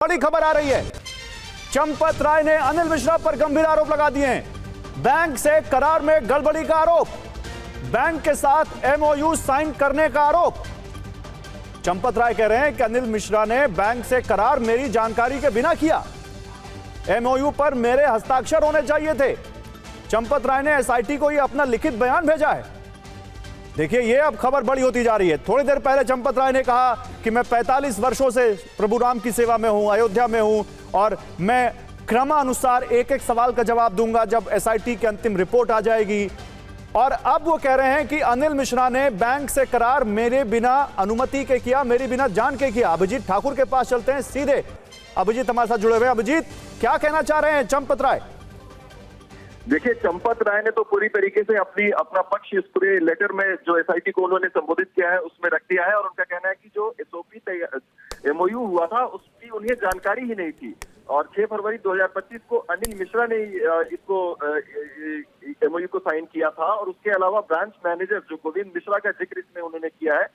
बड़ी खबर आ रही है। चंपत राय ने अनिल मिश्रा पर गंभीर आरोप लगा दिए हैं। बैंक से करार में गड़बड़ी का आरोप, बैंक के साथ एमओयू साइन करने का आरोप। चंपत राय कह रहे हैं कि अनिल मिश्रा ने बैंक से करार मेरी जानकारी के बिना किया, एमओयू पर मेरे हस्ताक्षर होने चाहिए थे। चंपत राय ने एसआईटी को यह अपना लिखित बयान भेजा है। देखिए, ये अब खबर बड़ी होती जा रही है। थोड़ी देर पहले चंपत राय ने कहा कि मैं 45 वर्षों से प्रभु राम की सेवा में हूं, अयोध्या में हूं और मैं क्रमानुसार एक एक सवाल का जवाब दूंगा जब एसआईटी की अंतिम रिपोर्ट आ जाएगी। और अब वो कह रहे हैं कि अनिल मिश्रा ने बैंक से करार मेरे बिना अनुमति के किया, मेरे बिना जान के किया। अभिजीत ठाकुर के पास चलते हैं सीधे। अभिजीत हमारे साथ जुड़े हुए हैं। अभिजीत, क्या कहना चाह रहे हैं चंपत राय? देखिए, चंपत राय ने तो पूरी तरीके से अपना पक्ष इस पूरे लेटर में जो एसआईटी को उन्होंने संबोधित किया है उसमें रख दिया है। और उनका कहना है कि जो एसओपी एमओयू हुआ था उसकी उन्हें जानकारी ही नहीं थी और 6 फरवरी 2025 को अनिल मिश्रा ने इसको एमओयू को साइन किया था। और उसके अलावा ब्रांच मैनेजर जो गोविंद मिश्रा का जिक्र इसमें उन्होंने किया है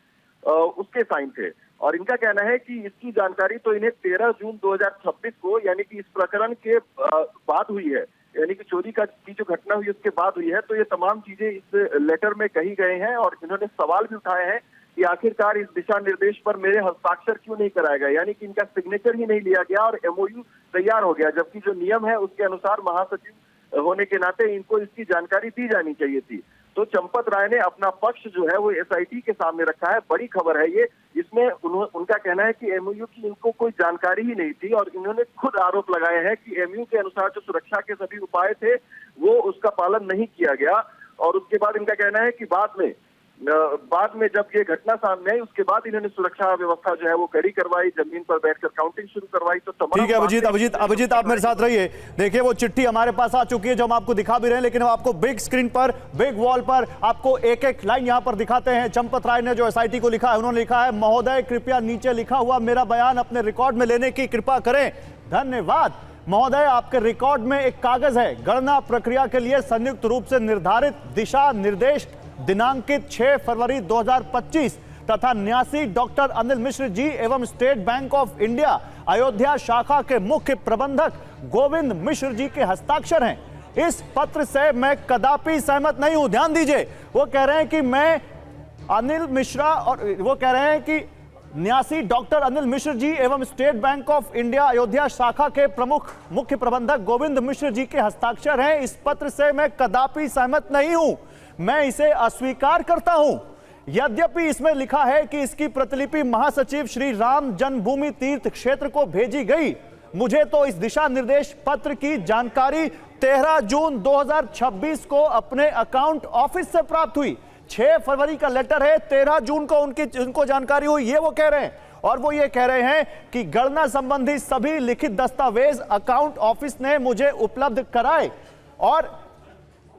उसके साइन थे। और इनका कहना है कि इसकी जानकारी तो इन्हें 13 जून 2026 को, यानी कि इस प्रकरण के बाद हुई है, यानी कि चोरी की जो घटना हुई उसके बाद हुई है। तो ये तमाम चीजें इस लेटर में कही गए हैं और इन्होंने सवाल भी उठाए हैं कि आखिरकार इस दिशा निर्देश पर मेरे हस्ताक्षर क्यों नहीं कराया गया, यानी कि इनका सिग्नेचर ही नहीं लिया गया और एमओयू तैयार हो गया, जबकि जो नियम है उसके अनुसार महासचिव होने के नाते इनको इसकी जानकारी दी जानी चाहिए थी। तो चंपत राय ने अपना पक्ष जो है वो एसआईटी के सामने रखा है। बड़ी खबर है ये। इसमें उनका कहना है कि एमओयू की इनको कोई जानकारी ही नहीं थी और इन्होंने खुद आरोप लगाए हैं कि एमओयू के अनुसार जो सुरक्षा के सभी उपाय थे वो उसका पालन नहीं किया गया। और उसके बाद इनका कहना है कि बाद में जब ये घटना सामने आई उसके बाद इन्होंने सुरक्षा व्यवस्था जो है वो कड़ी करवाई, जमीन पर बैठकर काउंटिंग शुरू करवाई। तो ठीक है अभिजीत आप मेरे साथ रहिए। देखिए, वो चिट्ठी हमारे पास आ चुकी है जो हम आपको दिखा भी रहे हैं, लेकिन हम आपको बिग स्क्रीन पर, बिग वॉल पर आपको एक एक लाइन यहां पर दिखाते हैं। चंपत राय ने जो एसआईटी को लिखा है, उन्होंने लिखा है, महोदय कृपया नीचे लिखा हुआ मेरा बयान अपने रिकॉर्ड में लेने की कृपा करें, धन्यवाद। महोदय, आपके रिकॉर्ड में एक कागज है, गणना प्रक्रिया के लिए संयुक्त रूप से निर्धारित दिशा निर्देश दिनांकित 6 फरवरी 2025 तथा न्यासी डॉक्टर अनिल मिश्र जी एवं state bank of India Ayodhya शाखा के मुख्य प्रबंधक गोविंद मिश्र जी के हस्ताक्षर हैं। इस पत्र से मैं कदापि सहमत नहीं हूं। ध्यान दीजिए, वो कह रहे हैं कि मैं अनिल मिश्रा और वो कह रहे हैं कि न्यासी डॉक्टर अनिल मिश्र जी एवं state bank of India Ayodhya शाखा के प्रमुख मुख्य प्रबंधक गोविंद मिश्र जी के हस्ताक्षर हैं। इस पत्र से मैं कदापि सहमत नहीं हूं, मैं इसे अस्वीकार करता हूं। यद्यपि इसमें लिखा है कि इसकी प्रतिलिपि महासचिव श्री राम जन्मभूमि तीर्थ क्षेत्र को भेजी गई। मुझे तो इस दिशा निर्देश पत्र की जानकारी 13 जून 2026 को अपने अकाउंट ऑफिस से प्राप्त हुई। 6 फरवरी का लेटर है, 13 जून को उनको जानकारी हुई, ये वो कह रहे हैं। और वो ये कह रहे हैं कि गणना संबंधी सभी लिखित दस्तावेज अकाउंट ऑफिस ने मुझे उपलब्ध कराए और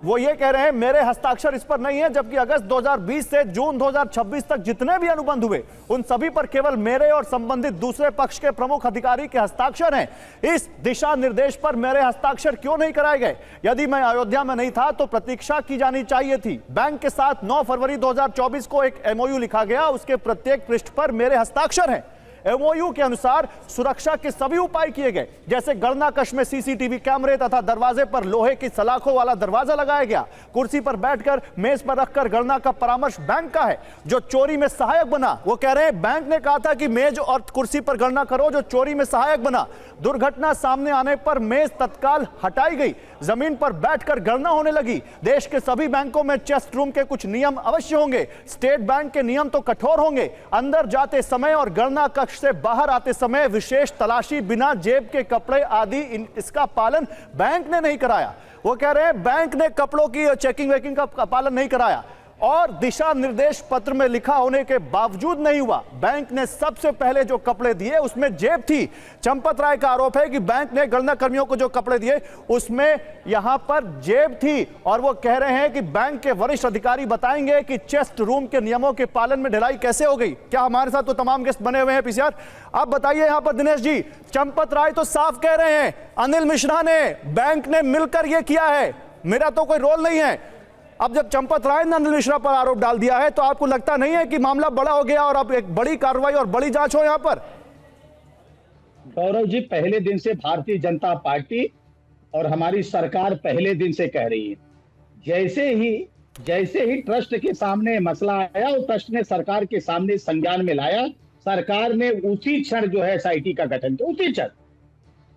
वो ये कह रहे हैं मेरे हस्ताक्षर इस पर नहीं है, जबकि अगस्त 2020 से जून 2026 तक जितने भी अनुबंध हुए उन सभी पर केवल मेरे और संबंधित दूसरे पक्ष के प्रमुख अधिकारी के हस्ताक्षर हैं। इस दिशा निर्देश पर मेरे हस्ताक्षर क्यों नहीं कराए गए? यदि मैं अयोध्या में नहीं था तो प्रतीक्षा की जानी चाहिए थी। बैंक के साथ 9 फरवरी 2024 को एक एमओयू लिखा गया, उसके प्रत्येक पृष्ठ पर मेरे हस्ताक्षर हैं। एमओयू के अनुसार सुरक्षा के सभी उपाय किए गए, जैसे गणना कक्ष में सीसीटीवी कैमरे तथा दरवाजे पर लोहे की सलाखों वाला दरवाजा लगाया गया। कुर्सी पर बैठकर मेज पर रखकर गणना का परामर्श बैंक का है, जो चोरी में सहायक बना। वो कह रहे हैं बैंक ने कहा था कि मेज और कुर्सी पर गणना करो, जो चोरी में सहायक बना। दुर्घटना सामने आने पर मेज तत्काल हटाई गई, जमीन पर बैठकर गणना होने लगी। देश के सभी बैंकों में चेस्ट रूम के कुछ नियम अवश्य होंगे। स्टेट बैंक के नियम तो कठोर होंगे। अंदर जाते समय और गणना कक्ष से बाहर आते समय विशेष तलाशी, बिना जेब के कपड़े आदि, इसका पालन बैंक ने नहीं कराया। वो कह रहे हैं बैंक ने कपड़ों की चेकिंग वेकिंग का पालन नहीं कराया और दिशा निर्देश पत्र में लिखा होने के बावजूद नहीं हुआ। बैंक ने सबसे पहले जो कपड़े दिए उसमें जेब थी। चंपत राय का आरोप है कि बैंक ने गणना कर्मियों को जो कपड़े दिए उसमें यहां पर जेब थी और वो कह रहे हैं कि बैंक के वरिष्ठ अधिकारी बताएंगे कि चेस्ट रूम के नियमों के पालन में ढिलाई कैसे हो गई। क्या हमारे साथ तो तमाम गेस्ट बने हुए हैं पीसीआर, आप बताइए यहां पर दिनेश जी। चंपत राय तो साफ कह रहे हैं अनिल मिश्रा ने, बैंक ने मिलकर यह किया है, मेरा तो कोई रोल नहीं है। अब जब चंपत राय ने अनिल मिश्रा पर आरोप डाल दिया है तो आपको लगता नहीं है कि मामला बड़ा हो गया और अब एक बड़ी कार्रवाई और बड़ी जांच हो यहां पर? गौरव जी, पहले दिन से भारतीय जनता पार्टी और हमारी सरकार पहले दिन से कह रही है, जैसे ही ट्रस्ट के सामने मसला आया और ट्रस्ट ने सरकार के सामने संज्ञान में लाया, सरकार ने उसी क्षण जो है एसआईटी का गठन किया, उसी क्षण।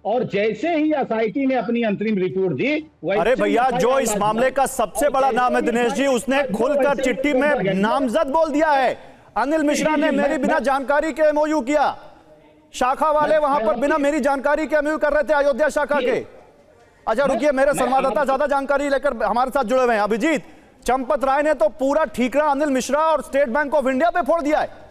और जैसे ही एसआईटी ने अपनी अंतरिम रिपोर्ट दी, अरे भैया, जो इस मामले का सबसे बड़ा नाम है दिनेश जी, उसने खुलकर चिट्ठी में नामजद बोल दिया है। अनिल मिश्रा ने मेरी बिना जानकारी के एमओयू किया। शाखा वाले वहां पर बिना मेरी जानकारी के एमओयू कर रहे थे, अयोध्या शाखा के। अच्छा रुकिए, मेरे संवाददाता ज्यादा जानकारी लेकर हमारे साथ जुड़े हुए हैं। अभिजीत, चंपत राय ने तो पूरा ठीकरा अनिल मिश्रा और स्टेट बैंक ऑफ इंडिया पे फोड़ दिया है।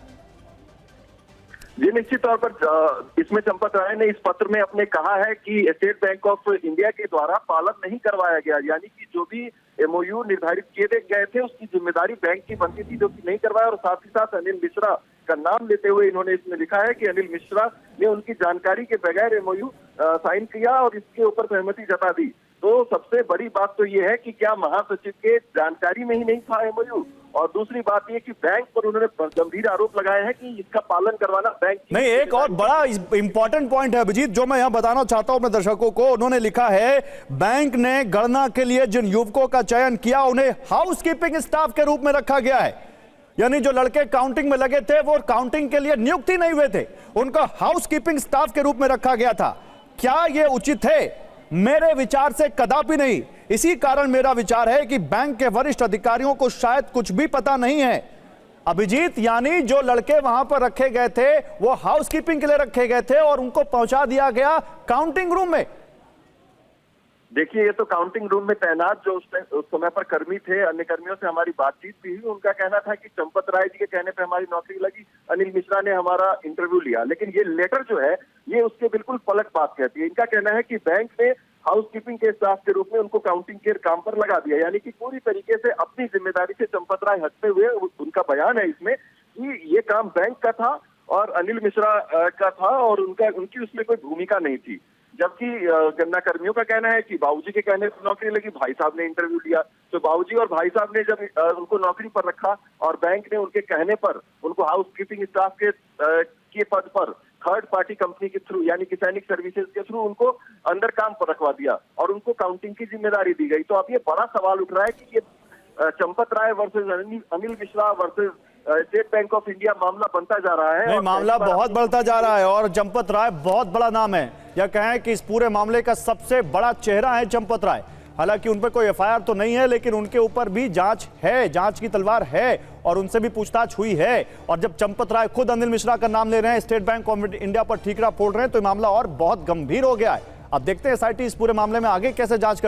जी निश्चित तौर पर इसमें चंपत राय ने इस पत्र में अपने कहा है कि स्टेट बैंक ऑफ इंडिया के द्वारा पालन नहीं करवाया गया, यानी कि जो भी एमओयू निर्धारित किए गए थे उसकी जिम्मेदारी बैंक की बनती थी, जो कि नहीं करवाया। और साथ ही साथ अनिल मिश्रा का नाम लेते हुए इन्होंने इसमें लिखा है कि अनिल मिश्रा ने उनकी जानकारी के बगैर एमओयू साइन किया और इसके ऊपर सहमति जता दी। तो सबसे बड़ी बात तो ये है कि क्या महासचिव के जानकारी में ही नहीं था एमओयू, और दूसरी बात ये कि बैंक पर उन्होंने गंभीर आरोप लगाए हैं कि इसका पालन करवाना बैंक नहीं। एक और बड़ा इंपॉर्टेंट पॉइंट है अभिजीत, जो मैं यहां बताना चाहता हूं अपने दर्शकों को। उन्होंने लिखा है, बैंक ने गणना के लिए जिन युवकों का चयन किया उन्हें हाउसकीपिंग स्टाफ के रूप में रखा गया है। यानी जो लड़के काउंटिंग में लगे थे वो काउंटिंग के लिए नियुक्त ही नहीं हुए थे, उनका हाउसकीपिंग स्टाफ के रूप में रखा गया था। क्या यह उचित है? मेरे विचार से कदापि नहीं। इसी कारण मेरा विचार है कि बैंक के वरिष्ठ अधिकारियों को शायद कुछ भी पता नहीं है। अभिजीत, यानी जो लड़के वहां पर रखे गए थे वो हाउसकीपिंग के लिए रखे गए थे और उनको पहुंचा दिया गया काउंटिंग रूम में। देखिए, ये तो काउंटिंग रूम में तैनात जो उस समय पर कर्मी थे, अन्य कर्मियों से हमारी बातचीत भी हुई। उनका कहना था कि चंपत राय जी के कहने पे हमारी नौकरी लगी, अनिल मिश्रा ने हमारा इंटरव्यू लिया। लेकिन ये लेटर जो है ये उसके बिल्कुल पलट बात कहती है। इनका कहना है कि बैंक ने हाउसकीपिंग के स्टाफ के रूप में उनको काउंटिंग के काम पर लगा दिया, यानी कि पूरी तरीके से अपनी जिम्मेदारी से चंपत राय हटते हुए उनका बयान है इसमें कि ये काम बैंक का था और अनिल मिश्रा का था और उनकी उसमें कोई भूमिका नहीं थी। जबकि गन्ना कर्मियों का कहना है कि बाबूजी के कहने पर नौकरी लगी, भाई साहब ने इंटरव्यू लिया, तो बाबूजी और भाई साहब ने जब उनको नौकरी पर रखा और बैंक ने उनके कहने पर उनको हाउसकीपिंग स्टाफ के पद पर थर्ड पार्टी कंपनी के थ्रू यानी कि सैनिक सर्विसेज के थ्रू उनको अंदर काम पर रखवा दिया और उनको काउंटिंग की जिम्मेदारी दी गई। तो अब ये बड़ा सवाल उठ रहा है कि ये Champat Rai versus Anil Mishra versus state bank of India मामला बनता जा रहा है। नहीं, मामला बहुत बढ़ता जा रहा है और चंपत राय बहुत बड़ा नाम है। यह कहें कि इस पूरे मामले का सबसे बड़ा चेहरा है चंपत राय। हालांकि उन पर कोई एफआईआर तो नहीं है, लेकिन उनके ऊपर भी जांच है, जांच की तलवार है और उनसे भी पूछताछ हुई है। और जब चंपत राय खुद अनिल मिश्रा का नाम ले रहे हैं, स्टेट बैंक ऑफ इंडिया पर ठीकरा फोड़ रहे हैं, तो मामला और बहुत गंभीर हो गया है। अब देखते हैं एसआईटी इस पूरे मामले में आगे कैसे जांच करती है।